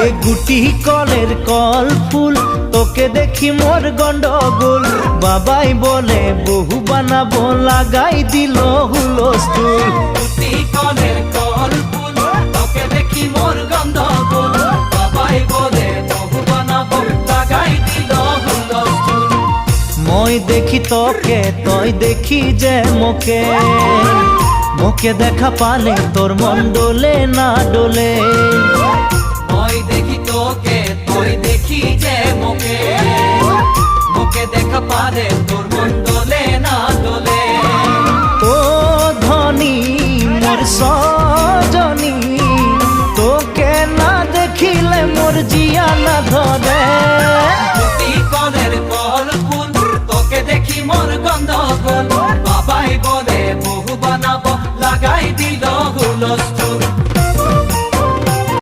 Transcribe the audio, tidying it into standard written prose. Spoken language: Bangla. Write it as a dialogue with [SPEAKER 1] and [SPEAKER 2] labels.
[SPEAKER 1] এ গুটি কলের কল ফুল তোকে দেখি মোর গন্ডগোল বাবাই বলে বহু বানাবো লাগাই দিল হুলস্থুল
[SPEAKER 2] গুটি কলের কল ফুল তোকে দেখি মোর গন্ডগোল বাবাই বলে বহু বানাবো লাগাই দিল হুলস্থুল
[SPEAKER 1] মই দেখি তোকে তই দেখি যে মোকে মোকে দেখা পালে তোর মন ডোলে না ডোলে
[SPEAKER 2] মই দেখি তোকে তুই দেখি যে মোকে মোকে দেখা পারে তোর মন দোলে না দোলে
[SPEAKER 1] ও ধনী মোর সজনী তোকে না দেখিলে মোর জিয়া না ধরে